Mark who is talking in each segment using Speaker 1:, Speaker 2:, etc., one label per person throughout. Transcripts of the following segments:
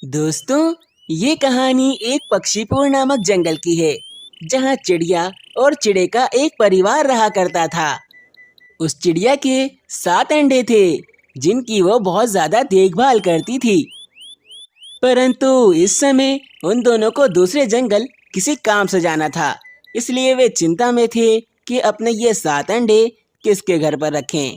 Speaker 1: दोस्तों, ये कहानी एक पक्षीपुर नामक जंगल की है, जहाँ चिड़िया और चिड़े का एक परिवार रहा करता था। उस चिड़िया के 7 अंडे थे, जिनकी वो बहुत ज्यादा देखभाल करती थी। परंतु इस समय उन दोनों को दूसरे जंगल किसी काम से जाना था, इसलिए वे चिंता में थे कि अपने ये 7 अंडे किसके घर पर रखें।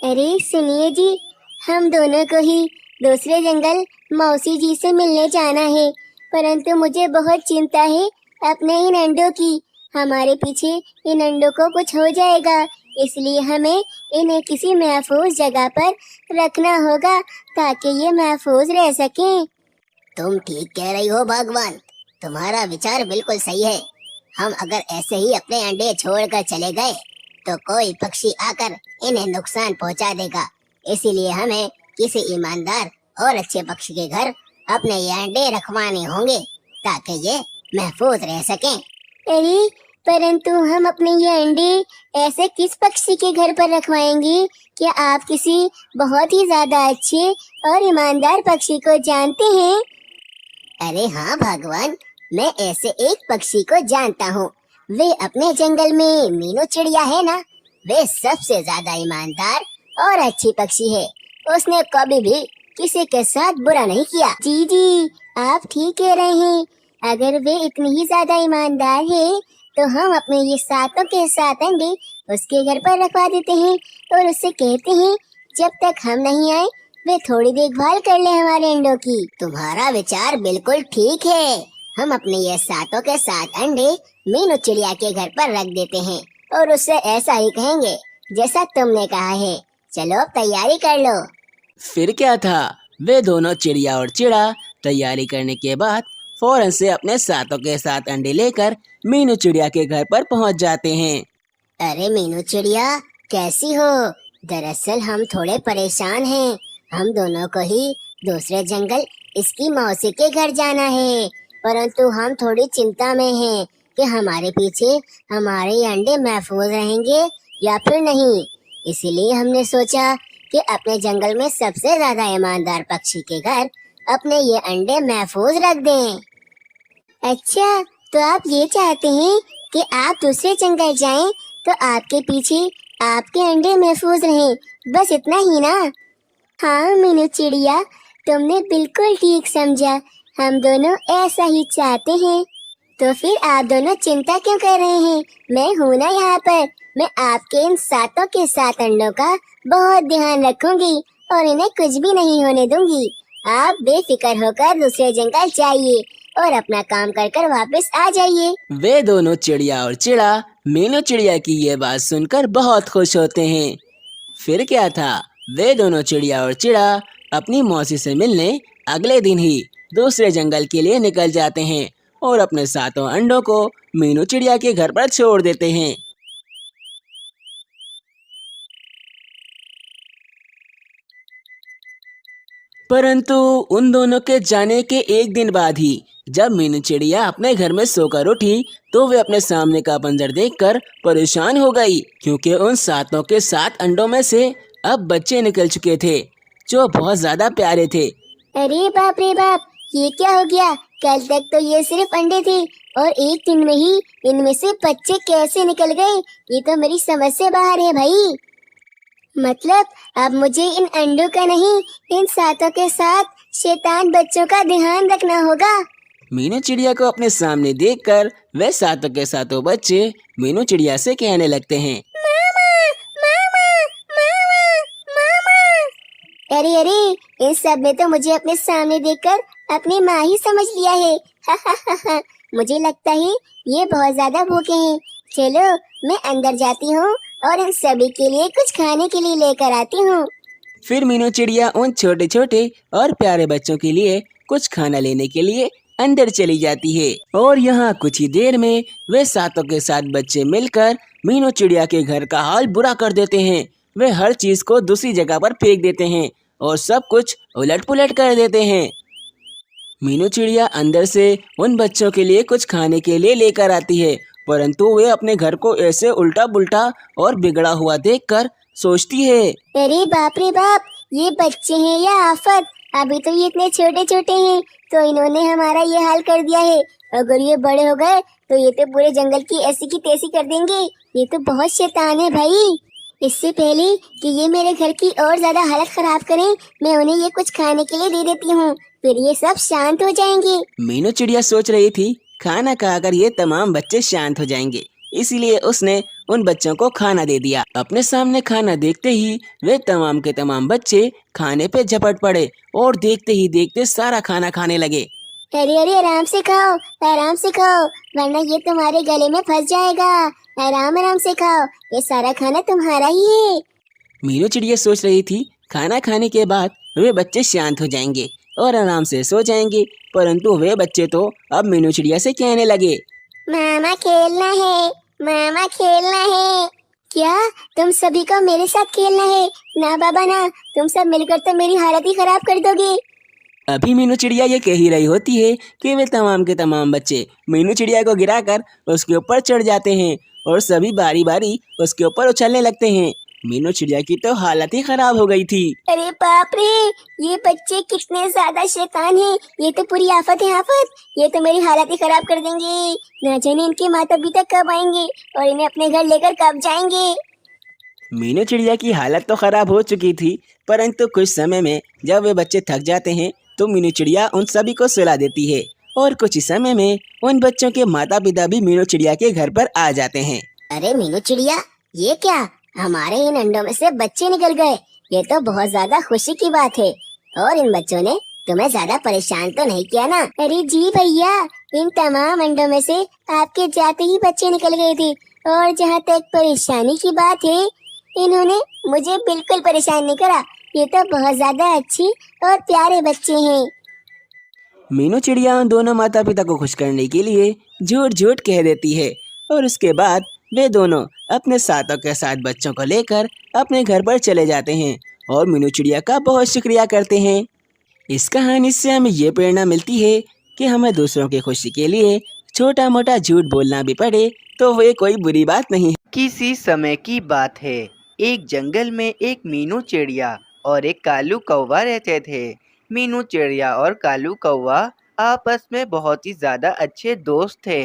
Speaker 2: अरे सुनिए जी, हम दोनों को ही दूसरे जंगल मौसी जी से मिलने जाना है, परंतु मुझे बहुत चिंता है अपने इन अंडों की। हमारे पीछे इन अंडों को कुछ हो जाएगा, इसलिए हमें इन्हें किसी महफूज जगह पर रखना होगा ताकि ये महफूज रह सकें।
Speaker 3: तुम ठीक कह रही हो भगवान, तुम्हारा विचार बिल्कुल सही है। हम अगर ऐसे ही अपने अंडे छोड़कर चले गए तो कोई पक्षी आकर इन्हें नुकसान पहुंचा देगा। इसीलिए हमें किसी ईमानदार और अच्छे पक्षी के घर अपने ये अंडे रखवाने होंगे ताकि ये महफूज रह सकें।
Speaker 2: अरे परंतु हम अपने ये अंडे ऐसे किस पक्षी के घर पर रखवाएंगे? क्या आप किसी बहुत ही ज्यादा अच्छे और ईमानदार पक्षी को जानते हैं?
Speaker 3: अरे हाँ भगवान, मैं ऐसे एक पक्षी को जानता हूँ। वे अपने जंगल में मीनू चिड़िया है ना, वे सबसे ज्यादा ईमानदार और अच्छी पक्षी है। उसने कभी भी किसी के साथ बुरा नहीं किया।
Speaker 2: जी, आप ठीक कह रहे हैं। अगर वे इतनी ही ज्यादा ईमानदार है तो हम अपने ये 7 के 7 अंडे उसके घर पर रखवा देते हैं और उससे कहते हैं जब तक हम नहीं आए वे थोड़ी देखभाल कर ले हमारे अंडों की।
Speaker 3: तुम्हारा विचार बिल्कुल ठीक है। हम अपने ये 7 के 7 अंडे मीनू चिड़िया के घर पर रख देते हैं और उससे ऐसा ही कहेंगे जैसा तुमने कहा है। चलो अब तैयारी कर लो।
Speaker 1: फिर क्या था, वे दोनों चिड़िया और चिड़ा तैयारी करने के बाद फौरन से अपने 7 के 7 अंडे लेकर मीनू चिड़िया के घर पर पहुंच जाते हैं।
Speaker 3: अरे मीनू चिड़िया, कैसी हो? दरअसल हम थोड़े परेशान हैं। हम दोनों को ही दूसरे जंगल इसकी मौसी के घर जाना है, परंतु हम थोड़ी चिंता में हैं कि हमारे पीछे हमारे अंडे महफूज रहेंगे या फिर नहीं। इसीलिए हमने सोचा कि अपने जंगल में सबसे ज्यादा ईमानदार पक्षी के घर अपने ये अंडे महफूज रख दें।
Speaker 2: अच्छा, तो आप ये चाहते हैं कि आप दूसरे जंगल जाएं तो आपके पीछे आपके अंडे महफूज रहें, बस इतना ही ना? हाँ मीनू चिड़िया, तुमने बिल्कुल ठीक समझा। हम दोनों ऐसा ही चाहते हैं। तो फिर आप दोनों चिंता क्यों कर रहे हैं? मैं हूँ ना यहाँ पर। मैं आपके इन 7 के 7 अंडों का बहुत ध्यान रखूंगी और इन्हें कुछ भी नहीं होने दूंगी। आप बेफिक्र होकर दूसरे जंगल जाइए और अपना काम कर कर वापस आ जाइए।
Speaker 1: वे दोनों चिड़िया और चिड़ा मीनू चिड़िया की ये बात सुनकर बहुत खुश होते हैं। फिर क्या था, वे दोनों चिड़िया और चिड़ा अपनी मौसी से मिलने अगले दिन ही दूसरे जंगल के लिए निकल जाते हैं और अपने 7 अंडों को मीनू चिड़िया के घर पर छोड़ देते हैं। परंतु उन दोनों के जाने के एक दिन बाद ही जब मीनू चिड़िया अपने घर में सोकर उठी तो वे अपने सामने का मंजर देखकर परेशान हो गई, क्योंकि उन 7 के 7 अंडों में से अब बच्चे निकल चुके थे जो बहुत ज्यादा प्यारे थे।
Speaker 2: अरे बाप रे बाप, ये क्या हो गया? कल तक तो ये सिर्फ अंडे थे और एक दिन में ही इनमें से बच्चे कैसे निकल गए? ये तो मेरी समझ से बाहर है भाई। मतलब अब मुझे इन अंडों का नहीं, इन 7 के 7 शैतान बच्चों का ध्यान रखना होगा।
Speaker 1: मीनू चिड़िया को अपने सामने देखकर वे 7 के 7 बच्चे मीनू चिड़िया से कहने लगते हैं,
Speaker 2: मामा, मामा, मामा, मामा। अरे इन सब में तो मुझे अपने सामने देखकर अपनी माँ ही समझ लिया है। मुझे लगता है ये बहुत ज्यादा भूखे हैं। चलो मैं अंदर जाती हूँ और इन सभी के लिए कुछ खाने के लिए लेकर आती हूँ।
Speaker 1: फिर मीनू चिड़िया उन छोटे छोटे और प्यारे बच्चों के लिए कुछ खाना लेने के लिए अंदर चली जाती है और यहाँ कुछ ही देर में वे 7 के 7 बच्चे मिलकर मीनू चिड़िया के घर का हाल बुरा कर देते हैं। वे हर चीज को दूसरी जगह पर फेंक देते हैं और सब कुछ उलट पुलट कर देते हैं। मीनू चिड़िया अंदर से उन बच्चों के लिए कुछ खाने के लिए लेकर आती है, परंतु वे अपने घर को ऐसे उल्टा पुल्टा और बिगड़ा हुआ देखकर सोचती है,
Speaker 2: अरे बाप रे बाप, ये बच्चे हैं या आफत? अभी तो ये इतने छोटे छोटे हैं, तो इन्होंने हमारा ये हाल कर दिया है। अगर ये बड़े हो गए तो ये तो पूरे जंगल की ऐसी की तैसी कर देंगे। ये तो बहुत शैतान है भाई। इससे पहले कि ये मेरे घर की और ज्यादा हालत खराब करें, मैं उन्हें ये कुछ खाने के लिए दे देती हूँ, फिर ये सब शांत हो जाएंगे।
Speaker 1: मीनू चिड़िया सोच रही थी खाना खाकर ये तमाम बच्चे शांत हो जाएंगे, इसीलिए उसने उन बच्चों को खाना दे दिया। अपने सामने खाना देखते ही वे तमाम के तमाम बच्चे खाने पे झपट पड़े और देखते ही देखते सारा खाना खाने लगे।
Speaker 2: अरे अरे, आराम से खाओ, आराम से खाओ, वरना ये तुम्हारे गले में फंस जाएगा। आराम आराम से खाओ, ये सारा खाना तुम्हारा ही है।
Speaker 1: मीनू चिड़िया सोच रही थी खाना खाने के बाद वे बच्चे शांत हो जाएंगे और आराम से सो जाएंगे, परंतु वे बच्चे तो अब मीनू चिड़िया से कहने लगे,
Speaker 2: मामा खेलना है, मामा खेलना है। क्या तुम सभी को मेरे साथ खेलना है? ना बाबा ना, तुम सब मिलकर तो मेरी हालत ही खराब कर दोगे।
Speaker 1: अभी मीनू चिड़िया ये कह ही रही होती है कि वे तमाम के तमाम बच्चे मीनू चिड़िया को गिराकर उसके ऊपर चढ़ जाते हैं और सभी बारी बारी उसके ऊपर उछलने लगते हैं। मीनू चिड़िया की तो हालत ही खराब हो गई थी।
Speaker 2: अरे बाप रे, ये बच्चे कितने ज्यादा शैतान हैं। ये तो पूरी आफत है आफत। ये तो मेरी हालत ही खराब कर देंगे। ना जाने इनके माता पिता कब आएंगे और इन्हें अपने घर लेकर कब जाएंगे।
Speaker 1: मीनू चिड़िया की हालत तो खराब हो चुकी थी, परंतु कुछ समय में जब वे बच्चे थक जाते हैं तो मीनू चिड़िया उन सभी को सुला देती है और कुछ ही समय में उन बच्चों के माता पिता भी मीनू चिड़िया के घर पर आ जाते हैं।
Speaker 3: अरे मीनू चिड़िया, ये क्या, हमारे इन अंडों में से बच्चे निकल गए। ये तो बहुत ज्यादा खुशी की बात है। और इन बच्चों ने तुम्हें ज्यादा परेशान तो नहीं किया ना?
Speaker 2: अरे जी भैया, इन तमाम अंडों में से आपके जाते ही बच्चे निकल गए थे। और जहाँ तक परेशानी की बात है, इन्होंने मुझे बिल्कुल परेशान नहीं करा। ये तो बहुत ज्यादा अच्छी और प्यारे बच्चे हैं।
Speaker 1: मीनू चिड़िया उन दोनों माता पिता को खुश करने के लिए झूठ झूठ कह देती है और उसके बाद वे दोनों अपने साथों के साथ बच्चों को लेकर अपने घर पर चले जाते हैं और मीनू चिड़िया का बहुत शुक्रिया करते हैं। इस कहानी से हमें ये प्रेरणा मिलती है कि हमें दूसरों की खुशी के लिए छोटा मोटा झूठ बोलना भी पड़े तो वे कोई बुरी बात नहीं है।
Speaker 4: किसी समय की बात है, एक जंगल में एक मीनू चिड़िया और एक कालू कौवा रहते थे। मीनू चिड़िया और कालू कौवा आपस में बहुत ही ज़्यादा अच्छे दोस्त थे।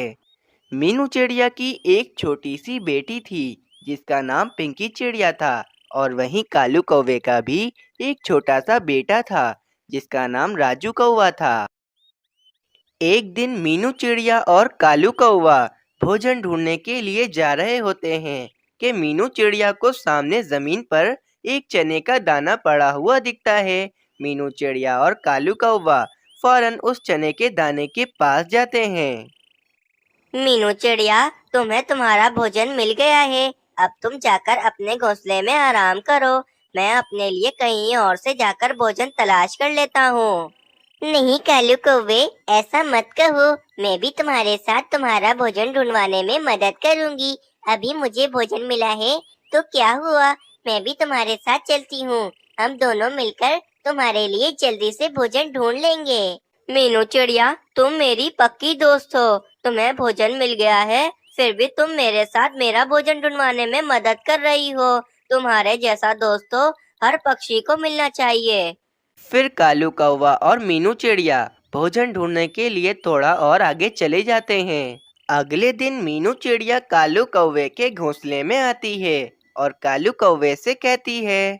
Speaker 4: मीनू चिड़िया की एक छोटी सी बेटी थी जिसका नाम पिंकी चिड़िया था और वहीं कालू कौवे का भी एक छोटा सा बेटा था जिसका नाम राजू कौवा था। एक दिन मीनू चिड़िया और कालू कौवा भोजन ढूंढने के लिए जा रहे होते हैं कि मीनू चिड़िया को सामने जमीन पर एक चने का दाना पड़ा हुआ दिखता है। मीनू चिड़िया और कालू कौवा फौरन उस चने के दाने के पास जाते हैं।
Speaker 5: मीनू चिड़िया, तुम्हें तुम्हारा भोजन मिल गया है। अब तुम जाकर अपने घोंसले में आराम करो। मैं अपने लिए कहीं और से जाकर भोजन तलाश कर लेता हूँ।
Speaker 2: नहीं कालू कौवे, ऐसा मत कहो। मैं भी तुम्हारे साथ तुम्हारा भोजन ढूंढवाने में मदद करूंगी। अभी मुझे भोजन मिला है तो क्या हुआ, मैं भी तुम्हारे साथ चलती हूँ। हम दोनों मिलकर तुम्हारे लिए जल्दी से भोजन ढूंढ लेंगे।
Speaker 5: मीनू चिड़िया, तुम मेरी पक्की दोस्त हो। तुम्हें भोजन मिल गया है, फिर भी तुम मेरे साथ मेरा भोजन ढूंढवाने में मदद कर रही हो। तुम्हारे जैसा दोस्त तो हर पक्षी को मिलना चाहिए।
Speaker 4: फिर कालू कौवा और मीनू चिड़िया भोजन ढूंढने के लिए थोड़ा और आगे चले जाते हैं। अगले दिन मीनू चिड़िया कालू कौवे के घोंसले में आती है और कालू कौवे से कहती है,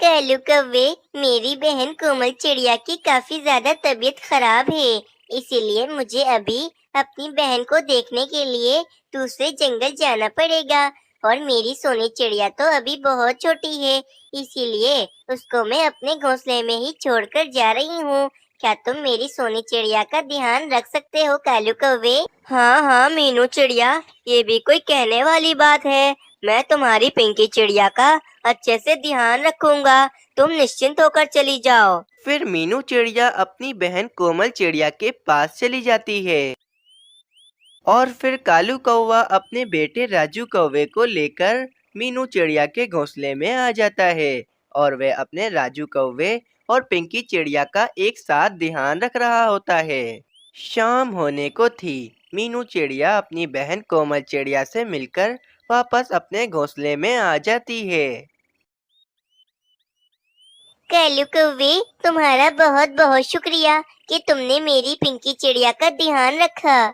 Speaker 2: कालू कौवे, मेरी बहन कोमल चिड़िया की काफी ज्यादा तबीयत खराब है, इसीलिए मुझे अभी अपनी बहन को देखने के लिए दूसरे जंगल जाना पड़ेगा। और मेरी सोनी चिड़िया तो अभी बहुत छोटी है, इसीलिए उसको मैं अपने घोंसले में ही छोड़कर जा रही हूँ। क्या तुम मेरी सोनी चिड़िया का ध्यान रख सकते हो कालू कौवे?
Speaker 5: हाँ हाँ मीनू चिड़िया, ये भी कोई कहने वाली बात है। मैं तुम्हारी पिंकी चिड़िया का अच्छे से ध्यान रखूंगा। तुम निश्चिंत होकर चली जाओ।
Speaker 4: फिर मीनू चिड़िया अपनी बहन कोमल चिड़िया के पास चली जाती है और फिर कालू कौवा अपने बेटे राजू कौवे को लेकर मीनू चिड़िया के घोंसले में आ जाता है और वह अपने राजू कौवे और पिंकी चिड़िया का एक साथ ध्यान रख रहा होता है। शाम होने को थी। मीनू चिड़िया अपनी बहन कोमल चिड़िया से मिलकर वापस अपने घोंसले में आ जाती है।
Speaker 2: कालू कौवे, तुम्हारा बहुत बहुत शुक्रिया कि तुमने मेरी पिंकी चिड़िया का ध्यान रखा।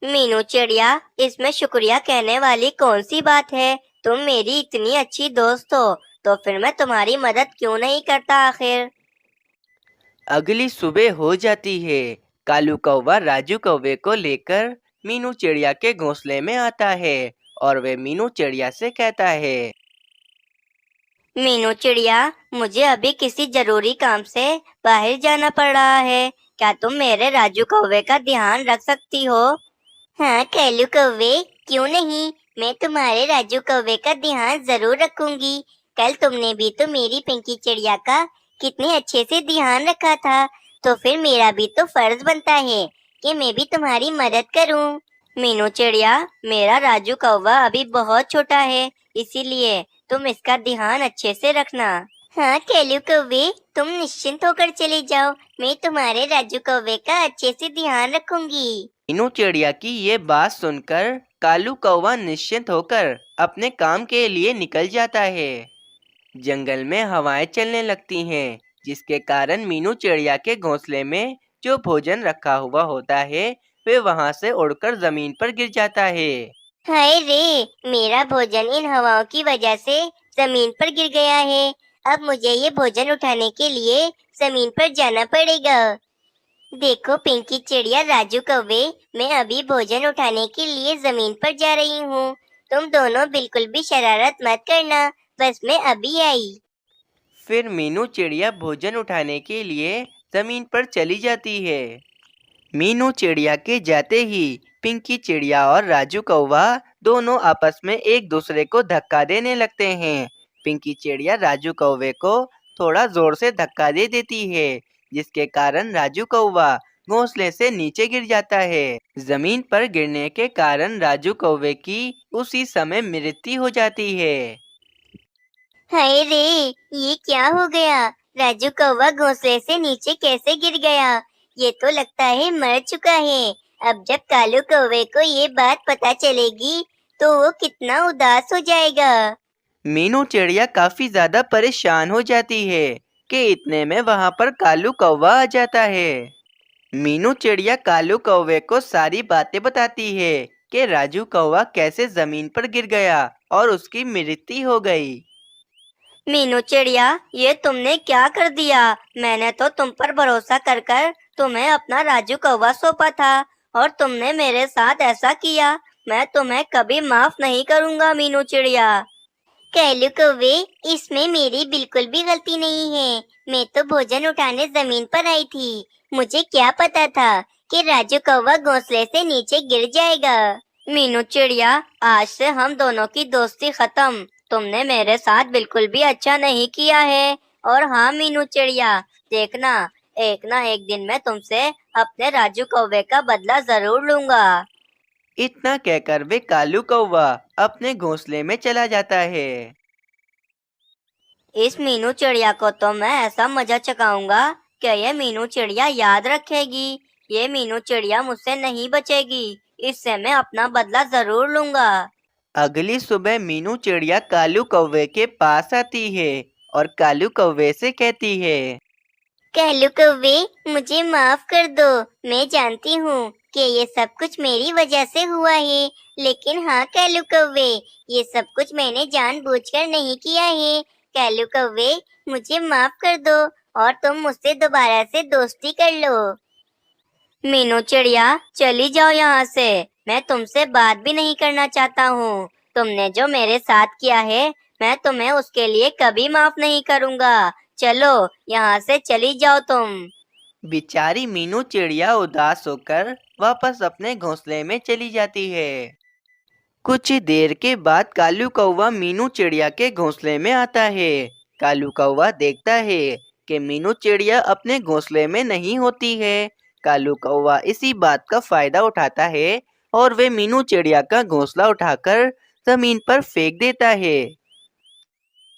Speaker 5: मीनू चिड़िया, इसमें शुक्रिया कहने वाली कौन सी बात है? तुम मेरी इतनी अच्छी दोस्त हो, तो फिर मैं तुम्हारी मदद क्यों नहीं करता आखिर?
Speaker 4: अगली सुबह हो जाती है। कालू कौवा राजू कौवे को लेकर मीनू चिड़िया के घोंसले में आता है और वे मीनू चिड़िया से कहता है,
Speaker 5: मीनू चिड़िया, मुझे अभी किसी जरूरी काम से बाहर जाना पड़ रहा है। क्या तुम मेरे राजू कौवे का ध्यान रख सकती हो?
Speaker 2: हाँ कालू कौवे, क्यों नहीं, मैं तुम्हारे राजू कौवे का ध्यान जरूर रखूंगी। कल तुमने भी तो मेरी पिंकी चिड़िया का कितने अच्छे से ध्यान रखा था, तो फिर मेरा भी तो फर्ज बनता है कि मैं भी तुम्हारी मदद करूं।
Speaker 5: मीनू चिड़िया, मेरा राजू कौवा अभी बहुत छोटा है, इसीलिए तुम इसका ध्यान अच्छे से रखना।
Speaker 2: हाँ कालू कौवे, तुम निश्चिंत होकर चले जाओ, मैं तुम्हारे राजू कौवे का अच्छे से ध्यान रखूंगी।
Speaker 4: मीनू चिड़िया की ये बात सुनकर कालू कौवा निश्चिंत होकर अपने काम के लिए निकल जाता है। जंगल में हवाएं चलने लगती हैं, जिसके कारण मीनू चिड़िया के घोंसले में जो भोजन रखा हुआ होता है वे वहां से उड़कर जमीन पर गिर जाता है।
Speaker 2: हाय रे, मेरा भोजन इन हवाओं की वजह से जमीन पर गिर गया है। अब मुझे ये भोजन उठाने के लिए जमीन पर जाना पड़ेगा। देखो पिंकी चिड़िया, राजू कौवे, मैं अभी भोजन उठाने के लिए जमीन पर जा रही हूँ। तुम दोनों बिल्कुल भी शरारत मत करना, बस मैं अभी आई।
Speaker 4: फिर मीनू चिड़िया भोजन उठाने के लिए जमीन पर चली जाती है। मीनू चिड़िया के जाते ही पिंकी चिड़िया और राजू कौवा दोनों आपस में एक दूसरे को धक्का देने लगते हैं। पिंकी चिड़िया राजू कौवे को थोड़ा जोर से धक्का दे देती है, जिसके कारण राजू कौवा घोंसले से नीचे गिर जाता है। जमीन पर गिरने के कारण राजू कौवे की उसी समय मृत्यु हो जाती है।
Speaker 2: हाय रे, ये क्या हो गया? राजू कौवा घोंसले से नीचे कैसे गिर गया? ये तो लगता है मर चुका है। अब जब कालू कौवे को ये बात पता चलेगी तो वो कितना उदास हो जाएगा।
Speaker 4: मीनू चिड़िया काफी ज्यादा परेशान हो जाती है कि इतने में वहां पर कालू कौवा आ जाता है। मीनू चिड़िया कालू कौवे को सारी बातें बताती है कि राजू कौवा कैसे जमीन पर गिर गया और उसकी मृत्यु हो गई।
Speaker 5: मीनू चिड़िया, ये तुमने क्या कर दिया? मैंने तो तुम पर भरोसा कर कर तुम्हें अपना राजू कौवा सौंपा था और तुमने मेरे साथ ऐसा किया। मैं तुम्हें कभी माफ नहीं करूंगा मीनू चिड़िया।
Speaker 2: कालू कौवे, इसमें मेरी बिल्कुल भी गलती नहीं है। मैं तो भोजन उठाने जमीन पर आई थी। मुझे क्या पता था कि राजू कौवा घोंसले से नीचे गिर जाएगा।
Speaker 5: मीनू चिड़िया, आज से हम दोनों की दोस्ती खत्म। तुमने मेरे साथ बिल्कुल भी अच्छा नहीं किया है। और हाँ मीनू चिड़िया, देखना एक ना एक दिन मैं तुमसे अपने राजू कौवे का बदला जरूर लूंगा।
Speaker 4: इतना कहकर वे कालू कौवा अपने घोंसले में चला जाता है।
Speaker 5: इस मीनू चिड़िया को तो मैं ऐसा मजा चखाऊंगा कि ये मीनू चिड़िया याद रखेगी। ये मीनू चिड़िया मुझसे नहीं बचेगी। इससे मैं अपना बदला जरूर लूंगा।
Speaker 4: अगली सुबह मीनू चिड़िया कालू कौवे के पास आती है और कालू कौवे से कहती है,
Speaker 2: कालू कौवे, मुझे माफ कर दो। मैं जानती हूँ कि ये सब कुछ मेरी वजह से हुआ है, लेकिन हाँ कालू कौवे, ये सब कुछ मैंने जानबूझकर नहीं किया है। कालू कौवे, मुझे माफ कर दो और तुम मुझसे दोबारा से दोस्ती कर लो।
Speaker 5: मीनू चिड़िया, चली जाओ यहाँ से। मैं तुमसे बात भी नहीं करना चाहता हूँ। तुमने जो मेरे साथ किया है मैं तुम्हें उसके लिए कभी माफ नहीं करूँगा। चलो यहाँ से चली जाओ तुम।
Speaker 4: बेचारी मीनू चिड़िया उदास होकर वापस अपने घोंसले में चली जाती है। कुछ देर के बाद कालू कौवा मीनू चिड़िया के घोंसले में आता है। कालू कौवा देखता है कि मीनू चिड़िया अपने घोंसले में नहीं होती है। कालू कौवा इसी बात का फायदा उठाता है और वे मीनू चिड़िया का घोंसला उठाकर जमीन पर फेंक देता है।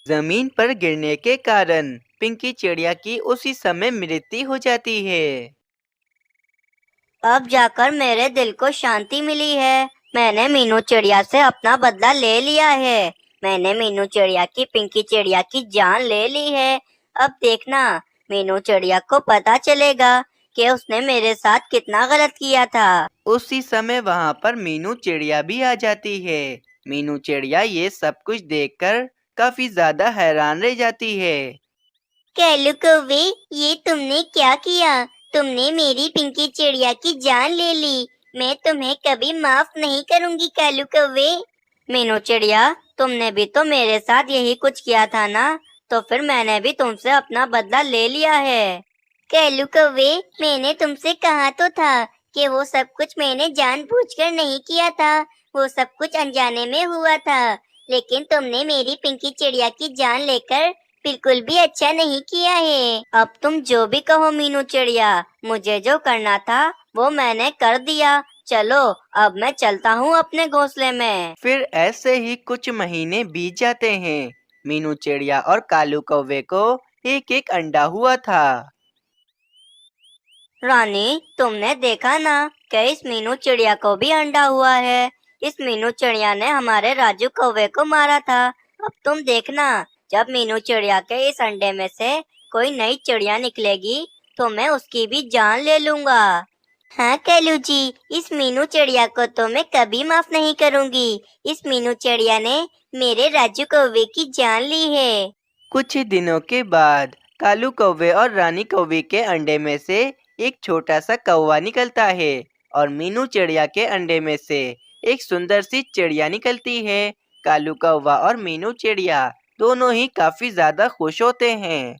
Speaker 4: जमीन पर गिरने के कारण पिंकी चिड़िया की उसी समय मृत्यु हो जाती है।
Speaker 5: अब जाकर मेरे दिल को शांति मिली है। मैंने मीनू चिड़िया से अपना बदला ले लिया है। मैंने मीनू चिड़िया की पिंकी चिड़िया की जान ले ली है। अब देखना, मीनू चिड़िया को पता चलेगा कि उसने मेरे साथ कितना गलत किया था।
Speaker 4: उसी समय वहाँ पर मीनू चिड़िया भी आ जाती है। मीनू चिड़िया ये सब कुछ देखकर काफी ज्यादा हैरान रह जाती है।
Speaker 2: कैलू कौवे, ये तुमने क्या किया? तुमने मेरी पिंकी चिड़िया की जान ले ली। मैं तुम्हें कभी माफ नहीं करूंगी कैलू कौवे।
Speaker 5: मीनू चिड़िया, तुमने भी तो मेरे साथ यही कुछ किया था ना, तो फिर मैंने भी तुमसे अपना बदला ले लिया है।
Speaker 2: कैलू कौवे, मैंने तुमसे कहा तो था कि वो सब कुछ मैंने जानबूझकर नहीं किया था, वो सब कुछ अनजाने में हुआ था। लेकिन तुमने मेरी पिंकी चिड़िया की जान लेकर बिल्कुल भी अच्छा नहीं किया है।
Speaker 5: अब तुम जो भी कहो मीनू चिड़िया, मुझे जो करना था वो मैंने कर दिया। चलो अब मैं चलता हूँ अपने घोंसले में।
Speaker 4: फिर ऐसे ही कुछ महीने बीत जाते हैं। मीनू चिड़िया और कालू कौवे को एक एक अंडा हुआ था।
Speaker 5: रानी, तुमने देखा ना कि इस मीनू चिड़िया को भी अंडा हुआ है। इस मीनू चिड़िया ने हमारे राजू कौवे को मारा था। अब तुम देखना, जब मीनू चिड़िया के इस अंडे में से कोई नई चिड़िया निकलेगी तो मैं उसकी भी जान ले लूंगा।
Speaker 2: हाँ कैलू जी, इस मीनू चिड़िया को तो मैं कभी माफ नहीं करूंगी। इस मीनू चिड़िया ने मेरे राजू कौवे की जान ली है।
Speaker 4: कुछ दिनों के बाद कालू कौवे और रानी कौवे के अंडे में से एक छोटा सा कौवा निकलता है और मीनू चिड़िया के अंडे में से एक सुंदर सी चिड़िया निकलती है। कालू कौवा और मीनू चिड़िया दोनों ही काफी ज्यादा खुश होते हैं।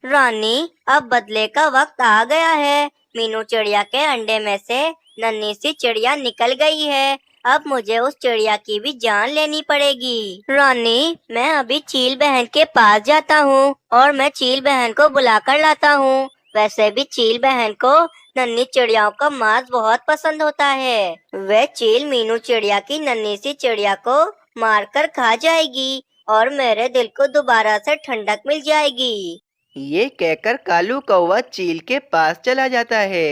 Speaker 5: रानी, अब बदले का वक्त आ गया है। मीनू चिड़िया के अंडे में से नन्ही सी चिड़िया निकल गई है। अब मुझे उस चिड़िया की भी जान लेनी पड़ेगी। रानी, मैं अभी चील बहन के पास जाता हूँ और मैं चील बहन को बुलाकर लाता हूँ। वैसे भी चील बहन को नन्ही चिड़ियाओं का मांस बहुत पसंद होता है। वह चील मीनू चिड़िया की नन्ही सी चिड़िया को मारकर खा जाएगी और मेरे दिल को दोबारा से ठंडक मिल जाएगी।
Speaker 4: ये कहकर कालू कौवा चील के पास चला जाता है।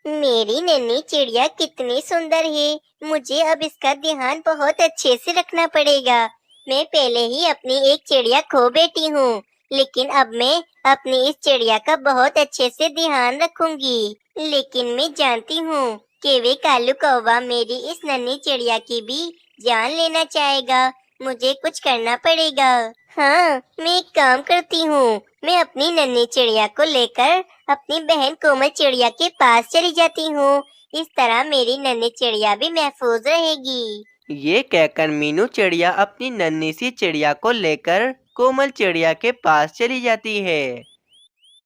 Speaker 2: मेरी नन्ही चिड़िया कितनी सुंदर है। मुझे अब इसका ध्यान बहुत अच्छे से रखना पड़ेगा। मैं पहले ही अपनी एक चिड़िया खो बैठी हूँ, लेकिन अब मैं अपनी इस चिड़िया का बहुत अच्छे से ध्यान रखूंगी। लेकिन मैं जानती हूँ कि वे कालू कौवा मेरी इस नन्ही चिड़िया की भी जान लेना चाहेगा। मुझे कुछ करना पड़ेगा। हाँ, मैं एक काम करती हूँ। मैं अपनी नन्ही चिड़िया को लेकर अपनी बहन कोमल चिड़िया के पास चली जाती हूँ। इस तरह मेरी नन्ही चिड़िया भी महफूज रहेगी।
Speaker 4: ये कहकर मीनू चिड़िया अपनी नन्ही सी चिड़िया को लेकर कोमल चिड़िया के पास चली जाती है।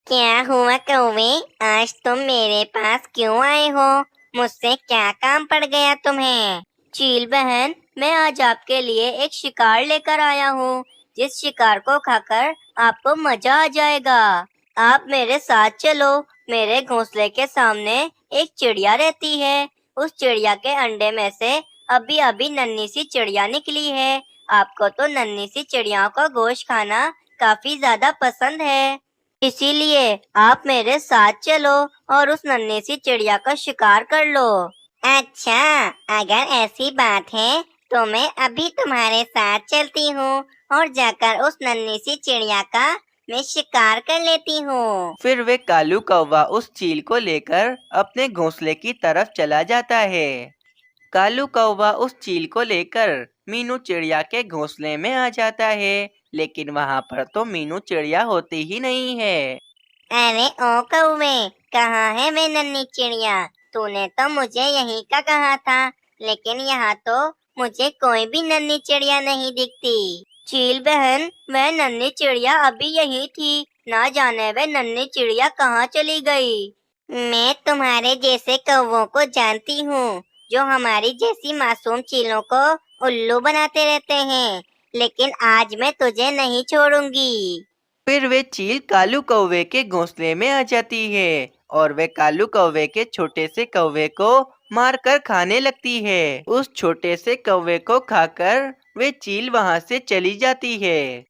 Speaker 2: क्या हुआ कौवे, आज तुम मेरे पास क्यों आए हो? मुझसे क्या काम पड़ गया तुम्हें?
Speaker 5: चील बहन, मैं आज आपके लिए एक शिकार लेकर आया हूँ, जिस शिकार को खाकर आपको मजा आ जाएगा। आप मेरे साथ चलो। मेरे घोंसले के सामने एक चिड़िया रहती है। उस चिड़िया के अंडे में से अभी अभी नन्ही सी चिड़िया निकली है। आपको तो नन्ही सी चिड़ियाओं का गोश्त खाना काफी ज्यादा पसंद है, इसीलिए आप मेरे साथ चलो और उस नन्ही सी चिड़िया का शिकार कर लो।
Speaker 2: अच्छा, अगर ऐसी बात है तो मैं अभी तुम्हारे साथ चलती हूँ और जाकर उस नन्ही सी चिड़िया का मैं शिकार कर लेती हूँ।
Speaker 4: फिर वे कालू कौवा उस चील को लेकर अपने घोंसले की तरफ चला जाता है। कालू कौवा उस चील को लेकर मीनू चिड़िया के घोंसले में आ जाता है, लेकिन वहाँ पर तो मीनू चिड़िया होती ही नहीं है।
Speaker 2: अरे ओ कौवे, कहाँ है वे नन्ही चिड़िया? तूने तो मुझे यहीं का कहा था, लेकिन यहाँ तो मुझे कोई भी नन्ही चिड़िया नहीं दिखती।
Speaker 5: चील बहन, वह नन्ही चिड़िया अभी यही थी, ना जाने वह नन्ही चिड़िया कहाँ चली गई।
Speaker 2: मैं तुम्हारे जैसे कौवों को जानती हूँ, जो हमारी जैसी मासूम चीलों को उल्लू बनाते रहते हैं, लेकिन आज मैं तुझे नहीं छोड़ूंगी।
Speaker 4: फिर वे चील कालू कौवे के घोंसले में आ जाती है और वे कालू कौवे के छोटे से कौवे को मारकर खाने लगती है। उस छोटे से कौवे को खाकर वे चील वहाँ से चली जाती है।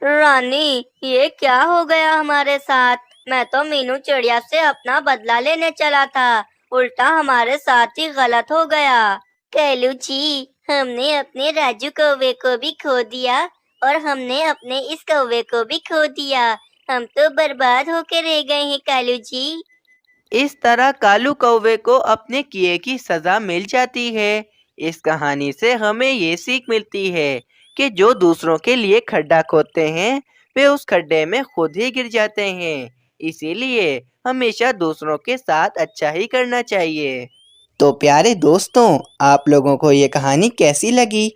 Speaker 5: रानी, ये क्या हो गया हमारे साथ? मैं तो मीनू चिड़िया से अपना बदला लेने चला था, उल्टा हमारे साथ ही गलत हो गया।
Speaker 2: कैलू जी, हमने अपने राजू कौवे को भी खो दिया
Speaker 5: और हमने अपने इस कौवे को भी खो दिया। हम तो बर्बाद होकर रह गए हैं कालू जी।
Speaker 4: इस तरह कालू कौवे को अपने किए की सजा मिल जाती है। इस कहानी से हमें ये सीख मिलती है कि जो दूसरों के लिए खड्डा खोदते हैं वे उस खड्डे में खुद ही गिर जाते हैं। इसीलिए हमेशा दूसरों के साथ अच्छा ही करना चाहिए। तो प्यारे दोस्तों, आप लोगों को ये कहानी कैसी लगी